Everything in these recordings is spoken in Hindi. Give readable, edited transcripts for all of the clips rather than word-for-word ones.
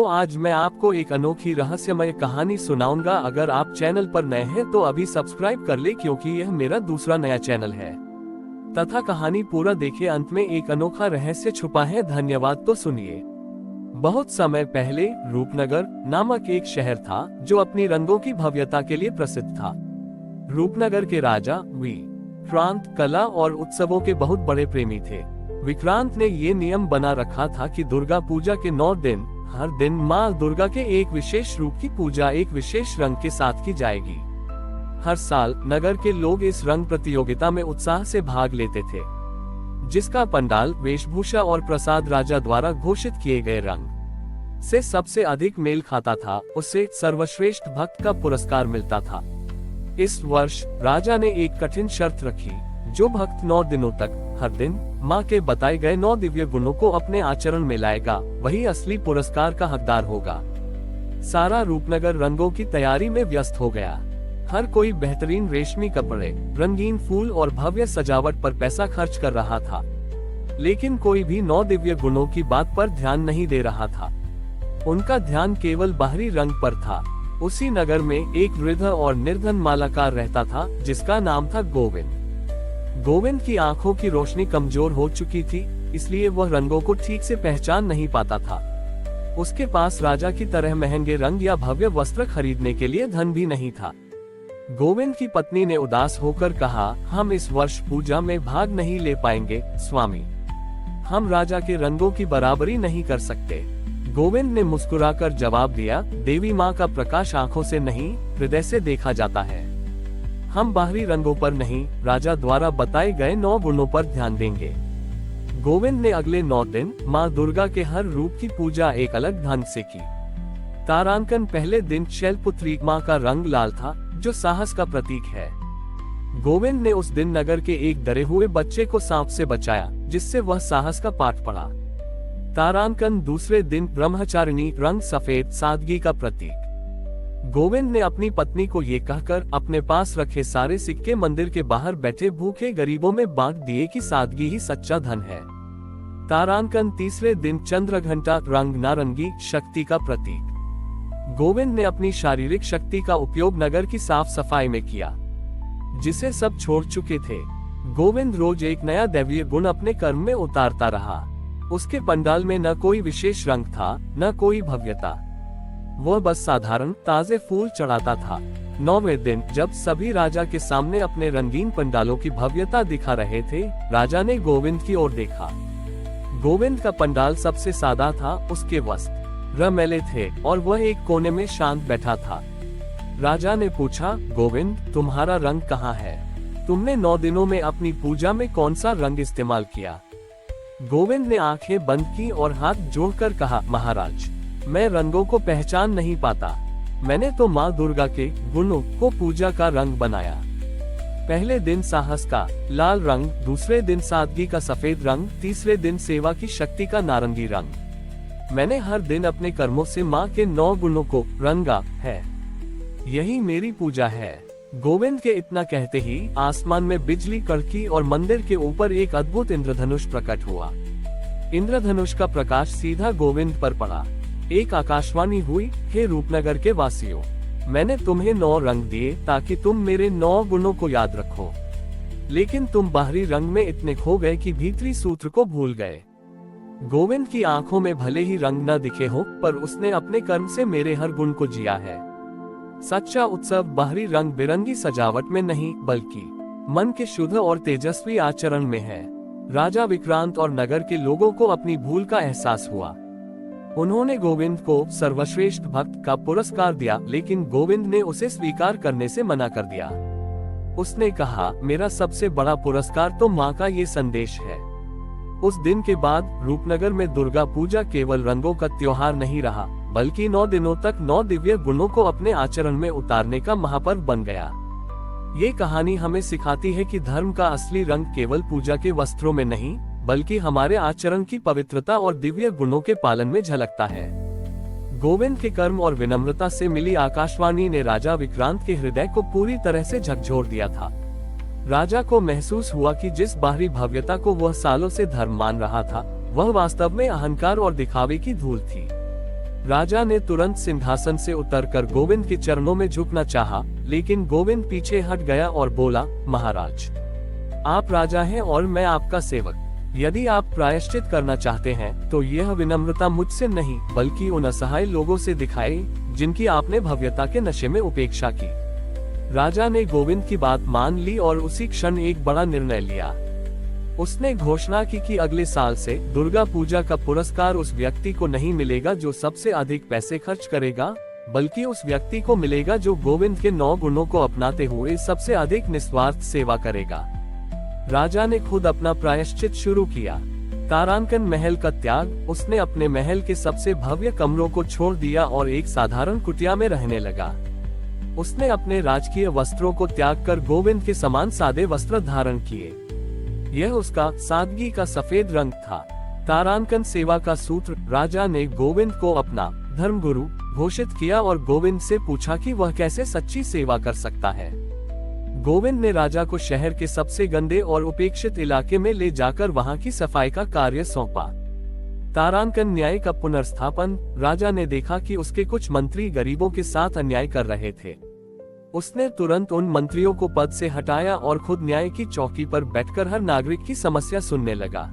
तो आज मैं आपको एक अनोखी रहस्यमय कहानी सुनाऊंगा। अगर आप चैनल पर नए हैं तो अभी सब्सक्राइब कर ले, क्योंकि यह मेरा दूसरा नया चैनल है। तथा कहानी पूरा देखे, अंत में एक अनोखा रहस्य छुपा है। धन्यवाद। तो सुनिए। बहुत समय पहले रूपनगर नामक एक शहर था जो अपनी रंगों की भव्यता के लिए प्रसिद्ध था। रूपनगर के राजा विक्रांत कला और उत्सवों के बहुत बड़े प्रेमी थे। विक्रांत ने ये नियम बना रखा था कि दुर्गा पूजा के 9 दिन हर दिन माँ दुर्गा के एक विशेष रूप की पूजा एक विशेष रंग के साथ की जाएगी। हर साल नगर के लोग इस रंग प्रतियोगिता में उत्साह से भाग लेते थे, जिसका पंडाल, वेशभूषा और प्रसाद राजा द्वारा घोषित किए गए रंग से सबसे अधिक मेल खाता था, उसे सर्वश्रेष्ठ भक्त का पुरस्कार मिलता था। इस वर्ष राजा ने एक कठिन शर्त रखी। जो भक्त 9 दिनों तक हर दिन माँ के बताए गए 9 दिव्य गुणों को अपने आचरण में लाएगा, वही असली पुरस्कार का हकदार होगा। सारा रूपनगर रंगों की तैयारी में व्यस्त हो गया। हर कोई बेहतरीन रेशमी कपड़े, रंगीन फूल और भव्य सजावट पर पैसा खर्च कर रहा था, लेकिन कोई भी 9 दिव्य गुणों की बात पर ध्यान नहीं दे रहा था। उनका ध्यान केवल बाहरी रंग पर था। उसी नगर में एक वृद्ध और निर्धन मालाकार रहता था, जिसका नाम था गोविंद। गोविंद की आंखों की रोशनी कमजोर हो चुकी थी, इसलिए वह रंगों को ठीक से पहचान नहीं पाता था। उसके पास राजा की तरह महंगे रंग या भव्य वस्त्र खरीदने के लिए धन भी नहीं था। गोविंद की पत्नी ने उदास होकर कहा, हम इस वर्ष पूजा में भाग नहीं ले पाएंगे स्वामी। हम राजा के रंगों की बराबरी नहीं कर सकते। गोविंद ने मुस्कुराकर जवाब दिया, देवी माँ का प्रकाश आंखों से नहीं, हृदय से देखा जाता है। हम बाहरी रंगों पर नहीं, राजा द्वारा बताए गए 9 गुणों पर ध्यान देंगे। गोविंद ने अगले 9 दिन माँ दुर्गा के हर रूप की पूजा एक अलग ढंग से की। तारांकन पहले दिन शैलपुत्री माँ का रंग लाल था, जो साहस का प्रतीक है। गोविंद ने उस दिन नगर के एक डरे हुए बच्चे को सांप से बचाया, जिससे वह साहस का पाठ पढ़ा। तारांकन दूसरे दिन ब्रह्मचारिणी रंग सफेद, सादगी का प्रतीक। गोविंद ने अपनी पत्नी को ये कहकर अपने पास रखे सारे सिक्के मंदिर के बाहर बैठे भूखे गरीबों में बांट दिए कि सादगी ही सच्चा धन है। तारांकन तीसरे दिन चंद्रघंटा रंग नारंगी, शक्ति का प्रतीक। गोविंद ने अपनी शारीरिक शक्ति का उपयोग नगर की साफ सफाई में किया, जिसे सब छोड़ चुके थे। गोविंद रोज एक नया दैवीय गुण अपने कर्म में उतारता रहा। उसके पंडाल में न कोई विशेष रंग था, न कोई भव्यता। वह बस साधारण ताजे फूल चढ़ाता था। 9वें दिन जब सभी राजा के सामने अपने रंगीन पंडालों की भव्यता दिखा रहे थे, राजा ने गोविंद की ओर देखा। गोविंद का पंडाल सबसे सादा था, उसके वस्त्र रमैले थे और वह एक कोने में शांत बैठा था। राजा ने पूछा, गोविंद, तुम्हारा रंग कहाँ है? तुमने 9 दिनों में अपनी पूजा में कौन सा रंग इस्तेमाल किया? गोविंद ने आंखें बंद की और हाथ जोड़कर कहा, महाराज, मैं रंगों को पहचान नहीं पाता। मैंने तो माँ दुर्गा के गुणों को पूजा का रंग बनाया। पहले दिन साहस का लाल रंग, दूसरे दिन सादगी का सफेद रंग, तीसरे दिन सेवा की शक्ति का नारंगी रंग। मैंने हर दिन अपने कर्मों से माँ के 9 गुणों को रंगा है। यही मेरी पूजा है। गोविंद के इतना कहते ही आसमान में बिजली कड़की और मंदिर के ऊपर एक अद्भुत इंद्रधनुष प्रकट हुआ। इंद्रधनुष का प्रकाश सीधा गोविंद पर पड़ा। एक आकाशवाणी हुई, हे रूपनगर के वासियों, मैंने तुम्हें 9 रंग दिए ताकि तुम मेरे 9 गुणों को याद रखो, लेकिन तुम बाहरी रंग में इतने खो गए कि भीतरी सूत्र को भूल गए। गोविंद की आंखों में भले ही रंग न दिखे हो, पर उसने अपने कर्म से मेरे हर गुण को जिया है। सच्चा उत्सव बाहरी रंग बिरंगी सजावट में नहीं, बल्कि मन के शुद्ध और तेजस्वी आचरण में है। राजा विक्रांत और नगर के लोगों को अपनी भूल का एहसास हुआ। उन्होंने गोविंद को सर्वश्रेष्ठ भक्त का पुरस्कार दिया, लेकिन गोविंद ने उसे स्वीकार करने से मना कर दिया। उसने कहा, मेरा सबसे बड़ा पुरस्कार तो माँ का ये संदेश है। उस दिन के बाद रूपनगर में दुर्गा पूजा केवल रंगों का त्योहार नहीं रहा, बल्कि 9 दिनों तक 9 दिव्य गुणों को अपने आचरण में उतारने का महापर्व बन गया। ये कहानी हमें सिखाती है कि धर्म का असली रंग केवल पूजा के वस्त्रों में नहीं, बल्कि हमारे आचरण की पवित्रता और दिव्य गुणों के पालन में झलकता है। गोविंद के कर्म और विनम्रता से मिली आकाशवाणी ने राजा विक्रांत के हृदय को पूरी तरह से झकझोर दिया था। राजा को महसूस हुआ कि जिस बाहरी भव्यता को वह सालों से धर्म मान रहा था, वह वास्तव में अहंकार और दिखावे की धूल थी। राजा ने तुरंत सिंहासन से उतरकर गोविंद के चरणों में झुकना चाहा, लेकिन गोविंद पीछे हट गया और बोला, महाराज, आप राजा हैं और मैं आपका सेवक। यदि आप प्रायश्चित करना चाहते हैं तो यह विनम्रता मुझसे नहीं बल्कि उन असहाय लोगों से दिखाए जिनकी आपने भव्यता के नशे में उपेक्षा की। राजा ने गोविंद की बात मान ली और उसी क्षण एक बड़ा निर्णय लिया। उसने घोषणा की कि अगले साल से दुर्गा पूजा का पुरस्कार उस व्यक्ति को नहीं मिलेगा जो सबसे अधिक पैसे खर्च करेगा, बल्कि उस व्यक्ति को मिलेगा जो गोविंद के 9 गुणों को अपनाते हुए सबसे अधिक निस्वार्थ सेवा करेगा। राजा ने खुद अपना प्रायश्चित शुरू किया। तारांकन महल का त्याग, उसने अपने महल के सबसे भव्य कमरों को छोड़ दिया और एक साधारण कुटिया में रहने लगा। उसने अपने राजकीय वस्त्रों को त्याग कर गोविंद के समान सादे वस्त्र धारण किए। यह उसका सादगी का सफेद रंग था। तारांकन सेवा का सूत्र, राजा ने गोविंद को अपना धर्मगुरु घोषित किया और गोविंद से पूछा कि वह कैसे सच्ची सेवा कर सकता है। गोविंद ने राजा को शहर के सबसे गंदे और उपेक्षित इलाके में ले जाकर वहां की सफाई का कार्य सौंपा। तारांकन न्याय का पुनर्स्थापन, राजा ने देखा कि उसके कुछ मंत्री गरीबों के साथ अन्याय कर रहे थे। उसने तुरंत उन मंत्रियों को पद से हटाया और खुद न्याय की चौकी पर बैठकर हर नागरिक की समस्या सुनने लगा।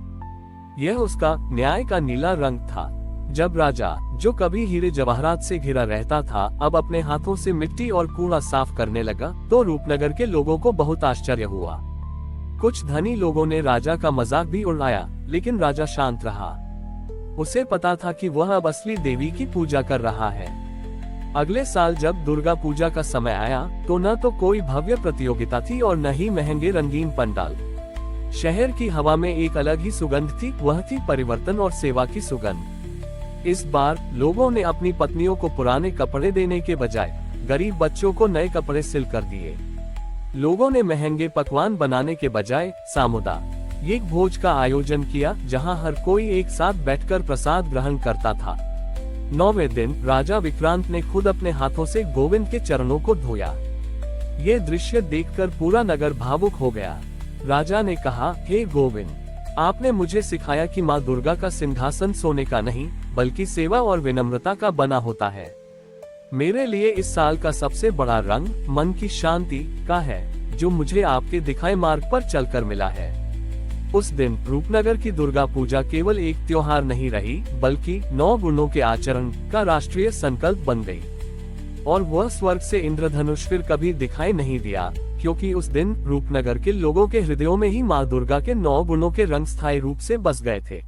यह उसका न्याय का नीला रंग था। जब राजा, जो कभी हीरे जवाहरात से घिरा रहता था, अब अपने हाथों से मिट्टी और कूड़ा साफ करने लगा, तो रूपनगर के लोगों को बहुत आश्चर्य हुआ। कुछ धनी लोगों ने राजा का मजाक भी उड़ाया, लेकिन राजा शांत रहा। उसे पता था कि वह अब असली देवी की पूजा कर रहा है। अगले साल जब दुर्गा पूजा का समय आया, तो न तो कोई भव्य प्रतियोगिता थी और न ही महंगे रंगीन पंडाल। शहर की हवा में एक अलग ही सुगंध थी, वह थी परिवर्तन और सेवा की सुगंध। इस बार लोगों ने अपनी पत्नियों को पुराने कपड़े देने के बजाय गरीब बच्चों को नए कपड़े सिल कर दिए। लोगों ने महंगे पकवान बनाने के बजाय सामुदायिक भोज का आयोजन किया, जहां हर कोई एक साथ बैठकर प्रसाद ग्रहण करता था। 9वें दिन राजा विक्रांत ने खुद अपने हाथों से गोविंद के चरणों को धोया। ये दृश्य देखकर पूरा नगर भावुक हो गया। राजा ने कहा, हे गोविंद, आपने मुझे सिखाया कि माँ दुर्गा का सिंहासन सोने का नहीं बल्कि सेवा और विनम्रता का बना होता है। मेरे लिए इस साल का सबसे बड़ा रंग मन की शांति का है, जो मुझे आपके दिखाए मार्ग पर चलकर मिला है। उस दिन रूपनगर की दुर्गा पूजा केवल एक त्योहार नहीं रही, बल्कि 9 गुणों के आचरण का राष्ट्रीय संकल्प बन गई। और वह स्वर्ग से इंद्रधनुष फिर कभी दिखाई नहीं दिया, क्योंकि उस दिन रूपनगर के लोगों के हृदयों में ही माँ दुर्गा के 9 गुणों के रंग स्थायी रूप से बस गए थे।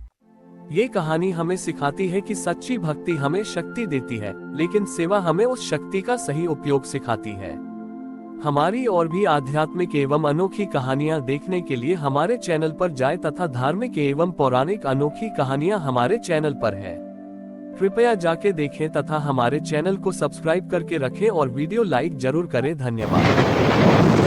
ये कहानी हमें सिखाती है कि सच्ची भक्ति हमें शक्ति देती है, लेकिन सेवा हमें उस शक्ति का सही उपयोग सिखाती है। हमारी और भी आध्यात्मिक एवं अनोखी कहानियाँ देखने के लिए हमारे चैनल पर जाएं तथा धार्मिक एवं पौराणिक अनोखी कहानियाँ हमारे चैनल पर है। कृपया जाके देखें तथा हमारे चैनल को सब्सक्राइब करके रखें और वीडियो लाइक जरूर करें। धन्यवाद।